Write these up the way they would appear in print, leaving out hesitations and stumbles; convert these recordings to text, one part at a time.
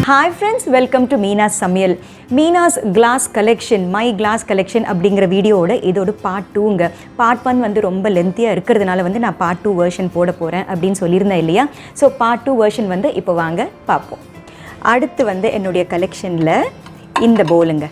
Hi friends, welcome to Meena's Samayal. Meena's Glass Collection, My Glass Collection அப்படிங்கிற வீடியோட இதோட part 2ங்க. Part 1 வந்து ரொம்ப லென்த்தியாக இருக்கிறதுனால வந்து நான் பார்ட் 2 வெர்ஷன் போட போகிறேன் அப்படின்னு சொல்லியிருந்தேன் இல்லையா. ஸோ பார்ட் 2 வெர்ஷன் வந்து இப்போ வாங்க பார்ப்போம். அடுத்து வந்து என்னுடைய கலெக்ஷனில் இந்த பவுலுங்க.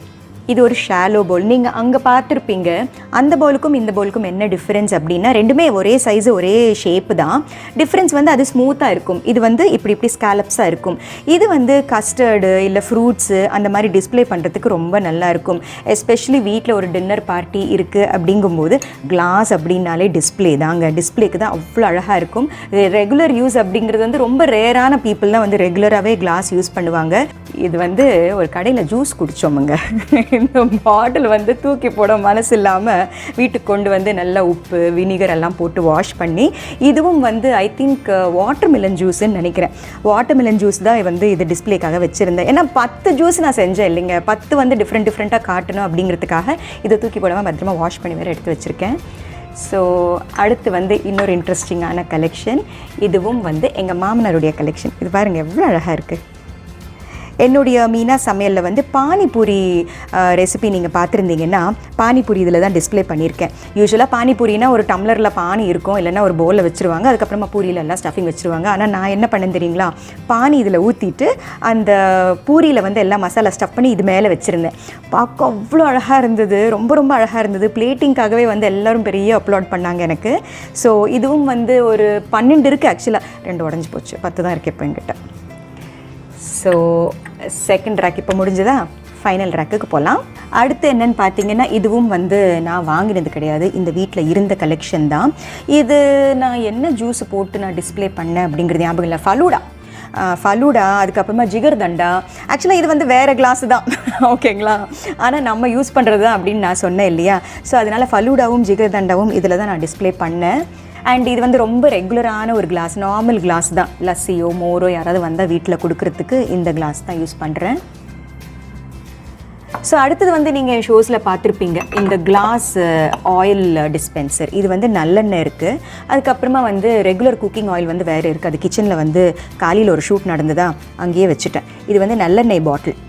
இது ஒரு ஷாலோ பவுல். நீங்கள் அங்கே பார்த்துருப்பீங்க. அந்த பவுலுக்கும் இந்த பவுலுக்கும் என்ன டிஃப்ரென்ஸ் அப்படின்னா, ரெண்டுமே ஒரே சைஸு ஒரே ஷேப்பு தான். டிஃப்ரென்ஸ் வந்து அது ஸ்மூத்தாக இருக்கும். இது வந்து இப்படி ஸ்கேலப்ஸாக இருக்கும். இது வந்து கஸ்டர்டு இல்லை ஃப்ரூட்ஸு அந்த மாதிரி டிஸ்பிளே பண்ணுறதுக்கு ரொம்ப நல்லாயிருக்கும். எஸ்பெஷலி வீட்டில் ஒரு டின்னர் பார்ட்டி இருக்குது அப்படிங்கும்போது கிளாஸ் அப்படின்னாலே டிஸ்பிளே தாங்க. டிஸ்பிளேக்கு தான் அவ்வளோ அழகாக இருக்கும். ரெகுலர் யூஸ் அப்படிங்கிறது வந்து ரொம்ப ரேரான பீப்புள் தான் வந்து ரெகுலராகவே கிளாஸ் யூஸ் பண்ணுவாங்க. இது வந்து ஒரு கடையில் ஜூஸ் குடித்தோமுங்க. இந்த பாட்டில் வந்து தூக்கி போட மனசு இல்லாமல் வீட்டுக்கு கொண்டு வந்து நல்லா உப்பு வினிகர் எல்லாம் போட்டு வாஷ் பண்ணி, இதுவும் வந்து ஐ திங்க் வாட்டர்மெலன் ஜூஸ்ன்னு நினைக்கிறேன். வாட்டர்மெலன் ஜூஸ் தான் வந்து இது டிஸ்பிளேக்காக வச்சுருந்தேன். ஏன்னா 10 ஜூஸ் நான் செஞ்சேன் இல்லைங்க. 10 வந்து டிஃப்ரெண்ட்டாக காட்டணும் அப்படிங்கிறதுக்காக இதை தூக்கி போடாமல் பத்திரமா வாஷ் பண்ணி வேறு எடுத்து வச்சுருக்கேன். ஸோ அடுத்து வந்து இன்னொரு இன்ட்ரெஸ்டிங்கான கலெக்ஷன். இதுவும் வந்து எங்கள் மாமனாருடைய கலெக்ஷன். இது பாருங்கள் எவ்வளோ அழகாக இருக்குது. என்னுடைய மீனா சமையலில் வந்து பானிபூரி ரெசிபி நீங்கள் பார்த்துருந்தீங்கன்னா, பானிபூரி இதில் தான் டிஸ்பிளே பண்ணியிருக்கேன். யூஸ்வலாக பானிபூரினா ஒரு டம்ளரில் பானி இருக்கும், இல்லைன்னா ஒரு பவுலில் வச்சுருவாங்க. அதுக்கப்புறமா பூரியில் எல்லாம் ஸ்டஃபிங் வச்சுருவாங்க. ஆனால் நான் என்ன பண்ணேன் தெரியுங்களா, பானி இதில் ஊற்றிட்டு அந்த பூரியில் வந்து எல்லாம் மசாலா ஸ்டஃப் பண்ணி இது மேலே வச்சுருந்தேன். பார்க்க அவ்வளோ அழகாக இருந்தது. ரொம்ப அழகாக இருந்தது. பிளேட்டிங்காகவே வந்து எல்லோரும் பெரிய அப்லோட் பண்ணாங்க எனக்கு. ஸோ இதுவும் வந்து ஒரு 12 இருக்குது. ஆக்சுவலாக 2 உடஞ்சி போச்சு. 10 தான் இருக்குது இப்போ என்கிட்ட. ஸோ செகண்ட் ரேக் இப்போ முடிஞ்சதா, ஃபைனல் ரேக்குக்கு போகலாம். அடுத்து என்னென்னு பார்த்தீங்கன்னா, இதுவும் வந்து நான் வாங்கினது கிடையாது, இந்த வீட்டில் இருந்த கலெக்ஷன் தான். இது நான் என்ன ஜூஸ் போட்டு நான் டிஸ்பிளே பண்ணேன் அப்படிங்கிறது ஞாபகம் இல்லை. ஃபலூடா, அதுக்கப்புறமா ஜிகர்தண்டா. ஆக்சுவலாக இது வந்து வேறு கிளாஸு தான், ஓகேங்களா. ஆனால் நம்ம யூஸ் பண்ணுறது தான் அப்படின்னு நான் சொன்னேன் இல்லையா. ஸோ அதனால் ஃபலூடாவும் ஜிகர்தண்டாவும் இதில் தான் நான் டிஸ்பிளே பண்ணேன். அண்ட் இது வந்து ரொம்ப ரெகுலரான ஒரு கிளாஸ், நார்மல் கிளாஸ் தான். லஸ்ஸியோ மோரோ யாராவது வந்தால் வீட்டில் கொடுக்கறதுக்கு இந்த கிளாஸ் தான் யூஸ் பண்ணுறேன். ஸோ அடுத்தது வந்து நீங்கள் ஷோஸில் பார்த்துருப்பீங்க இந்த கிளாஸ் ஆயில் டிஸ்பென்சர். இது வந்து நல்லெண்ணெய் இருக்குது. அதுக்கப்புறமா வந்து ரெகுலர் குக்கிங் ஆயில் வந்து வேறு இருக்குது. அது கிச்சனில் வந்து காலையில் ஒரு ஷூட் நடந்ததா, அங்கேயே வச்சுட்டேன். இது வந்து நல்லெண்ணெய் பாட்டில்.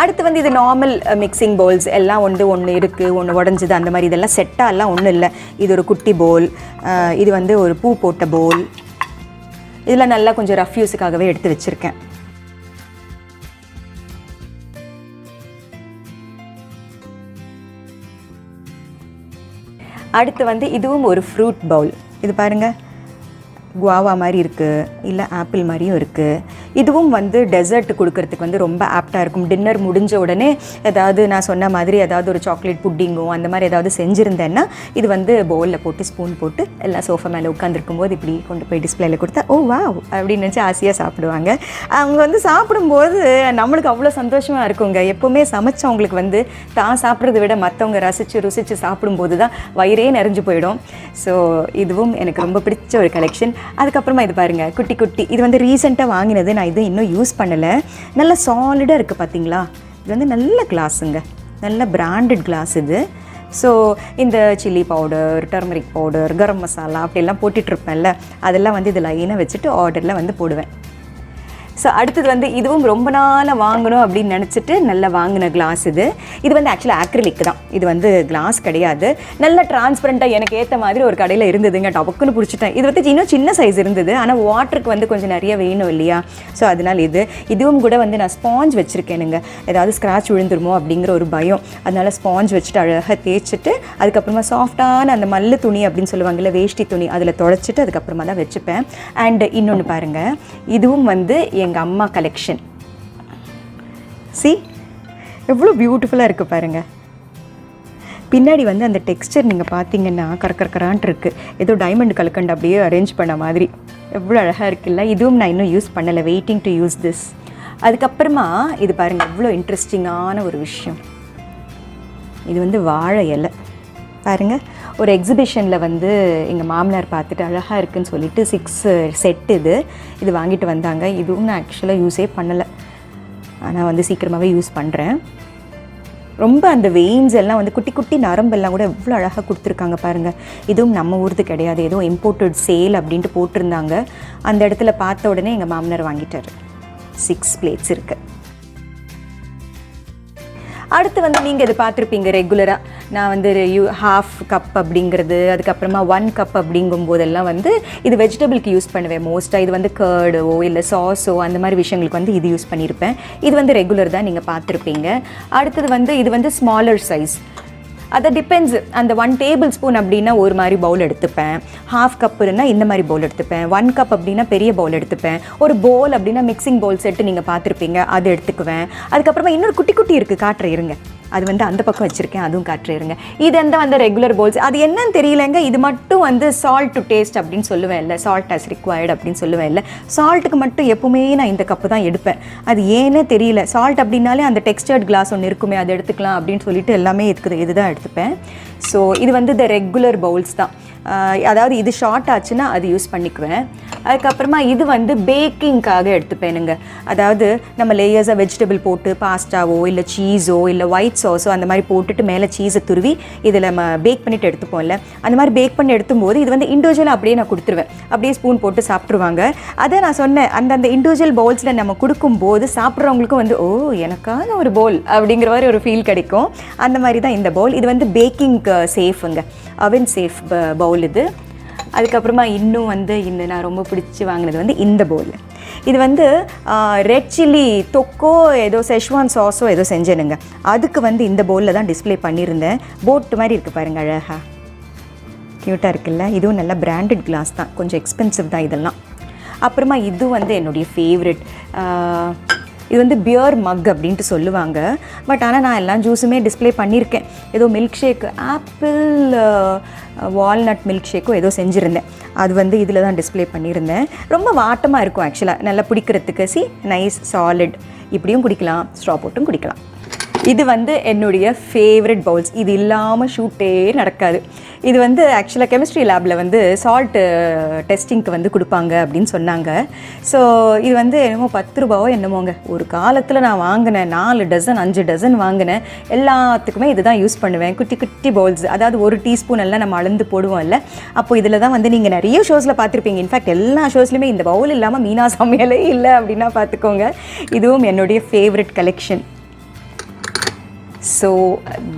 அடுத்து வந்து இது நார்மல் மிக்சிங் பவுல்ஸ் எல்லாம் ஒன்று இருக்குது, ஒன்று உடஞ்சிது, அந்த மாதிரி இதெல்லாம் செட்டாக எல்லாம் ஒன்றும் இல்லை. இது ஒரு குட்டி பவுல். இது வந்து ஒரு பூ போட்ட பவுல். இதில் நல்லா கொஞ்சம் ரஃப் யூஸுக்காகவே எடுத்து வச்சுருக்கேன். அடுத்து வந்து இதுவும் ஒரு ஃப்ரூட் பவுல். இது பாருங்கள், குவாவா மாதிரி இருக்குது, இல்லை ஆப்பிள் மாதிரியும் இருக்குது. இதுவும் வந்து டெசர்ட் கொடுக்கறதுக்கு வந்து ரொம்ப ஆப்டாக இருக்கும். டின்னர் முடிஞ்ச உடனே ஏதாவது நான் சொன்ன மாதிரி ஏதாவது ஒரு சாக்லேட் புட்டிங்கோ அந்த மாதிரி ஏதாவது செஞ்சுருந்தேன்னா இது வந்து பவுலில் போட்டு ஸ்பூன் போட்டு எல்லாம் சோஃபா மேலே உட்காந்துருக்கும் போது இப்படி கொண்டு போய் டிஸ்பிளேயில் கொடுத்தா ஓ வாவ் அப்படின்னு நினச்சி ஆசையாக சாப்பிடுவாங்க. அவங்க வந்து சாப்பிடும்போது நம்மளுக்கு அவ்வளோ சந்தோஷமாக இருக்குங்க. எப்போவுமே சமைச்சவங்களுக்கு வந்து தான் சாப்பிட்றத விட மற்றவங்க ருசித்து சாப்பிடும்போது தான் வயிறே நிறைஞ்சு போயிடும். ஸோ இதுவும் எனக்கு ரொம்ப பிடிச்ச ஒரு கலெக்ஷன். அதுக்கப்புறமா இது பாருங்கள், குட்டி இது வந்து ரீசெண்டாக வாங்கினது. நான் இது இன்னும் யூஸ் பண்ணலை. நல்ல சாலிடாக இருக்குது பார்த்தீங்களா. இது வந்து நல்ல கிளாஸுங்க, நல்ல பிராண்டட் கிளாஸ் இது. ஸோ இந்த chilli powder, turmeric powder, garam masala அப்படியெல்லாம் போட்டுட்ருப்பேன்ல, அதெல்லாம் வந்து இது லைனாக வச்சுட்டு ஆர்டரில் வந்து போடுவேன். ஸோ அடுத்தது வந்து இதுவும் ரொம்ப நாளாக வாங்கணும் அப்படின்னு நினச்சிட்டு நல்லா வாங்கின கிளாஸ் இது. இது வந்து ஆக்சுவலாக ஆக்ரிலிக் தான், இது வந்து கிளாஸ் கிடையாது. நல்ல டிரான்ஸ்பரண்ட்டாக எனக்கு ஏற்ற மாதிரி ஒரு கடையில் இருந்ததுங்க. டபக்குன்னு பிடிச்சிட்டேன். இது வந்து இன்னும் சின்ன சைஸ் இருந்தது, ஆனால் வாட்டருக்கு வந்து கொஞ்சம் நிறைய வேணும் இல்லையா. ஸோ அதனால் இதுவும் கூட வந்து நான் ஸ்பாஞ்ச் வச்சுருக்கேனுங்க. ஏதாவது ஸ்க்ராட்ச் விழுந்துருமோ அப்படிங்கிற ஒரு பயம். அதனால் ஸ்பாஞ்ச் வச்சுட்டு அழகாக தேய்ச்சிட்டு அதுக்கப்புறமா சாஃப்டான அந்த மல்லு துணி அப்படின்னு சொல்லுவாங்கள்ல, வேஷ்டி துணி, அதில் துடைச்சிட்டு அதுக்கப்புறமா தான் வச்சுப்பேன். அண்ட் இன்னொன்று பாருங்கள், இதுவும் வந்து எங்கள் அம்மா கலெக்ஷன். எவ்வளோ பியூட்டிஃபுல்லாக இருக்குது பாருங்கள். பின்னாடி வந்து அந்த டெக்ஸ்சர் நீங்கள் பார்த்தீங்கன்னா கரக்கரான்ட்டு இருக்குது. ஏதோ டைமண்ட் கலக்கண்டு அப்படியே அரேஞ்ச் பண்ண மாதிரி எவ்வளோ அழகாக இருக்குல்ல. இதுவும் நான் இன்னும் யூஸ் பண்ணலை, வெயிட்டிங் டு யூஸ் திஸ். அதுக்கப்புறமா இது பாருங்கள், எவ்வளோ இன்ட்ரெஸ்டிங்கான ஒரு விஷயம். இது வந்து வாழை இலை பாருங்கள். ஒரு எக்ஸிபிஷனில் வந்து எங்கள் மாமனார் பார்த்துட்டு அழகாக இருக்குதுன்னு சொல்லிட்டு 6 செட் இது வாங்கிட்டு வந்தாங்க. இதுவும் நான் ஆக்சுவலாக யூஸே பண்ணலை, ஆனால் வந்து சீக்கிரமாகவே யூஸ் பண்ணுறேன். ரொம்ப அந்த வெயின்ஸ் எல்லாம் வந்து குட்டி குட்டி நரம்பெல்லாம் கூட எவ்வளோ அழகாக கொடுத்துருக்காங்க பாருங்கள். இதுவும் நம்ம ஊருக்கு கிடையாது, ஏதோ இம்போர்ட்டட் சேல் அப்படின்ட்டு போட்டிருந்தாங்க. அந்த இடத்துல பார்த்த உடனே எங்கள் மாமனார் வாங்கிட்டார். 6 பிளேட்ஸ் இருக்குது. அடுத்து வந்து நீங்கள் இது பார்த்துருப்பீங்க ரெகுலராக. நான் வந்து ஹாஃப் கப் அப்படிங்கிறது, அதுக்கப்புறமா 1 கப் அப்படிங்கும்போதெல்லாம் வந்து இது வெஜிடபிளுக்கு யூஸ் பண்ணுவேன் மோஸ்ட்டாக. இது வந்து கர்டோ இல்லை சாஸோ அந்த மாதிரி விஷயங்களுக்கு வந்து இது யூஸ் பண்ணியிருப்பேன். இது வந்து ரெகுலர் தான், நீங்கள் பார்த்துருப்பீங்க. அடுத்தது வந்து இது வந்து ஸ்மாலர் சைஸ். அது டிபெண்ட்ஸ். அந்த 1 டேபிள் ஸ்பூன் அப்படின்னா ஒரு மாதிரி பவுல் எடுத்துப்பேன். ஹாஃப் கப் இருந்தால் இந்த மாதிரி பவுல் எடுத்துப்பேன். 1 கப் அப்படின்னா பெரிய பவுல் எடுத்துப்பேன். ஒரு பவுல் அப்படின்னா மிக்சிங் பவுல் செட்டு நீங்கள் பார்த்துருப்பீங்க, அது எடுத்துக்குவேன். அதுக்கப்புறமா இன்னொரு குட்டி குட்டி இருக்குது, காட்டுறேன் இருங்க. அது வந்து அந்த பக்கம் வச்சுருக்கேன், அதுவும் காட்டுறேருங்க. இது எந்த வந்து ரெகுலர் பவுல்ஸ். அது என்னன்னு தெரியலங்க. இது மட்டும் வந்து சால்ட் டு டேஸ்ட் அப்படின்னு சொல்லுவேன் இல்லை, சால்ட் ஆஸ் ரிக்வயர்டு அப்படின்னு சொல்லுவேன் இல்லை. சால்ட்டுக்கு மட்டும் எப்பவுமே நான் இந்த கப்பு தான் எடுப்பேன். அது ஏன்னே தெரியல. சால்ட் அப்படின்னாலே அந்த டெக்ஸ்டர்ட் கிளாஸ் ஒன்று இருக்குமே, அதை எடுத்துக்கலாம் அப்படின்னு சொல்லிட்டு எல்லாமே இதுதான் எடுத்துப்பேன். ஸோ இது வந்து இந்த ரெகுலர் பவுல்ஸ் தான். அதாவது இது ஷார்ட் ஆச்சுன்னா அது யூஸ் பண்ணிக்குவேன். அதுக்கப்புறமா இது வந்து பேக்கிங்காக எடுத்துப்பேனுங்க. அதாவது நம்ம லேயர்ஸாக வெஜிடபிள் போட்டு பாஸ்டாவோ இல்லை சீஸோ இல்லை ஒயிட் சாஸோ அந்த மாதிரி போட்டுட்டு மேலே சீஸை துருவி இதில் நம்ம பேக் பண்ணிவிட்டு எடுத்துப்போம்ல, அந்த மாதிரி பேக் பண்ணி எடுத்தும்போது இது வந்து இண்டிவிஜுவலாக அப்படியே நான் கொடுத்துருவேன். அப்படியே ஸ்பூன் போட்டு சாப்பிட்ருவாங்க. அதை நான் சொன்னேன், அந்த இண்டிவிஜுவல் பவுல்ஸில் நம்ம கொடுக்கும்போது சாப்பிட்றவங்களுக்கும் வந்து ஓ எனக்கான ஒரு பவுல் அப்படிங்கிற மாதிரி ஒரு ஃபீல் கிடைக்கும். அந்த மாதிரி தான் இந்த பவுல். இது வந்து பேக்கிங்க்கு சேஃபுங்க, அவன் சேஃப் பவுல் இது. அதுக்கப்புறமா இன்னும் வந்து நான் ரொம்ப பிடிச்சி வாங்கினது வந்து இந்த பவுல். இது வந்து ரெட் சில்லி தொக்கோ ஏதோ செஷ்வான் சாஸோ ஏதோ செஞ்சேனுங்க. அதுக்கு வந்து இந்த பவுலில் தான் டிஸ்பிளே பண்ணியிருந்தேன். போட்டு மாதிரி இருக்குது பாருங்கள், அழகாக க்யூட்டாக இருக்குல்ல. இதுவும் நல்ல பிராண்டட் கிளாஸ் தான், கொஞ்சம் எக்ஸ்பென்சிவ் தான் இதெல்லாம். அப்புறமா இது வந்து என்னுடைய ஃபேவரெட். இது வந்து பியர் மக் அப்படின்ட்டு சொல்லுவாங்க. பட் ஆனால் நான் எல்லா ஜூஸுமே டிஸ்பிளே பண்ணியிருக்கேன். ஏதோ மில்க் ஷேக், ஆப்பிள் வால்நட் மில்க் ஷேக்கும் ஏதோ செஞ்சுருந்தேன். அது வந்து இதில் தான் டிஸ்பிளே பண்ணியிருந்தேன். ரொம்ப வாட்டமாக இருக்கும் ஆக்சுவலாக, நல்லா பிடிக்கிறதுக்கு. Nice solid. இப்படியும் குடிக்கலாம், ஸ்ட்ரா போட்டும் குடிக்கலாம். இது வந்து என்னுடைய ஃபேவரட் பவுல்ஸ். இது இல்லாமல் ஷூட்டே நடக்காது. இது வந்து ஆக்சுவலாக கெமிஸ்ட்ரி லேபில் வந்து சால்ட்டு டெஸ்டிங்க்கு வந்து கொடுப்பாங்க அப்படின்னு சொன்னாங்க. ஸோ இது வந்து என்னமோ 10 ரூபாவோ என்னமோங்க. ஒரு காலத்தில் நான் வாங்கினேன் 4 டசன் 5 டசன் வாங்கினேன். எல்லாத்துக்குமே இது தான் யூஸ் பண்ணுவேன். குட்டி குட்டி பவுல்ஸ், அதாவது 1 டீஸ்பூன் எல்லாம் நம்ம அளந்து போடுவோம் இல்லை. அப்போது இதில் தான் வந்து நீங்கள் நிறைய ஷோஸில் பார்த்துருப்பீங்க. இன்ஃபேக்ட் எல்லா ஷோஸ்லையுமே இந்த பவுல் இல்லாமல் மீனா சமையலே இல்லை அப்படின்னா பார்த்துக்கோங்க. இதுவும் என்னுடைய favourite collection. So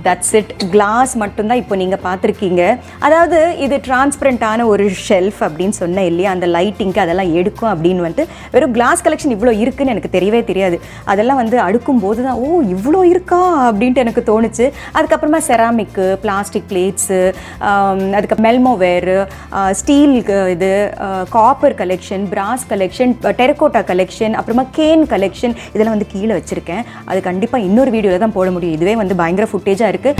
that's it. Class மட்டும்தான் இப்போ நீங்கள் பார்த்துருக்கீங்க. அதாவது இது டிரான்ஸ்பரண்ட்டான ஒரு ஷெல்ஃப் அப்படின்னு சொன்னேன் இல்லையா, அந்த லைட்டிங்க்கு அதெல்லாம் எடுக்கும் அப்படின்னு வந்து. வெறும் கிளாஸ் கலெக்ஷன் இவ்வளோ இருக்குதுன்னு எனக்கு தெரியவே தெரியாது. அதெல்லாம் வந்து அடுக்கும்போது தான் ஓ இவ்வளோ இருக்கா அப்படின்ட்டு எனக்கு தோணுச்சு. அதுக்கப்புறமா செராமிக்கு, பிளாஸ்டிக் பிளேட்ஸு, அதுக்கு மெல்மோவேரு, ஸ்டீல், இது காப்பர் கலெக்ஷன், பிராஸ் கலெக்ஷன், டெரக்கோட்டா கலெக்ஷன், அப்புறமா கேன் கலெக்ஷன், இதெல்லாம் வந்து கீழே வச்சுருக்கேன். அது கண்டிப்பாக இன்னொரு வீடியோவில் தான் போட முடியும். இதுவே வந்து பயங்கர ஃபுட்டேஜாக இருக்குது.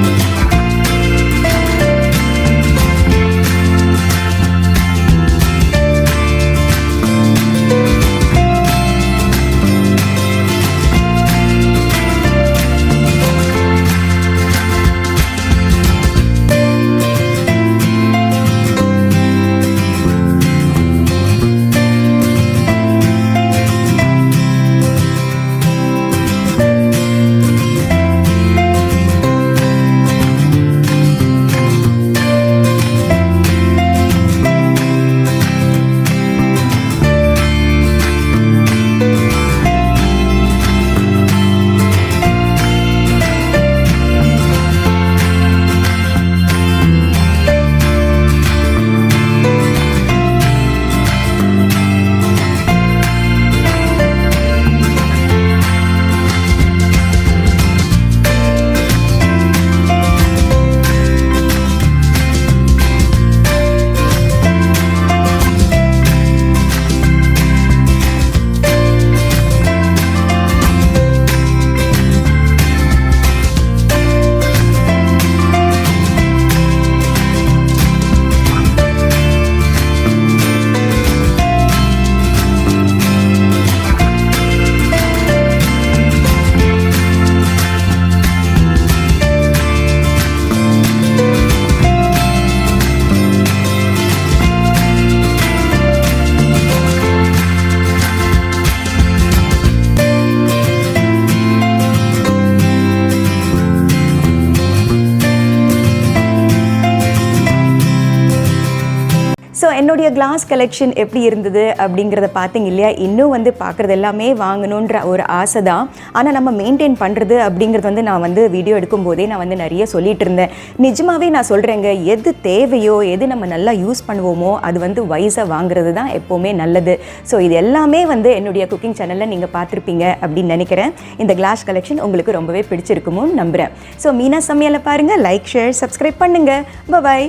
என்னுடைய கிளாஸ் கலெக்ஷன் எப்படி இருந்தது அப்படிங்கிறத பார்த்தீங்க இல்லையா? இன்னும் வந்து பார்க்குறது எல்லாமே வாங்கணுன்ற ஒரு ஆசை தான். ஆனால் நம்ம மெயின்டைன் பண்ணுறது அப்படிங்கிறது வந்து நான் வந்து வீடியோ எடுக்கும்போதே நான் வந்து நிறைய சொல்லிட்டு இருந்தேன். நிஜமாகவே நான் சொல்கிறேங்க, எது தேவையோ எது நம்ம நல்லா யூஸ் பண்ணுவோமோ அது வந்து வைஸாக வாங்குறது தான் எப்போவுமே நல்லது. ஸோ இது எல்லாமே வந்து என்னுடைய குக்கிங் சேனலில் நீங்கள் பார்த்துருப்பீங்க அப்படின்னு நினைக்கிறேன். இந்த கிளாஸ் கலெக்ஷன் உங்களுக்கு ரொம்பவே பிடிச்சிருக்குமோன்னு நம்புகிறேன். ஸோ மீனா சமையலை பாருங்கள், லைக் ஷேர் சப்ஸ்கிரைப் பண்ணுங்கள். பாய்.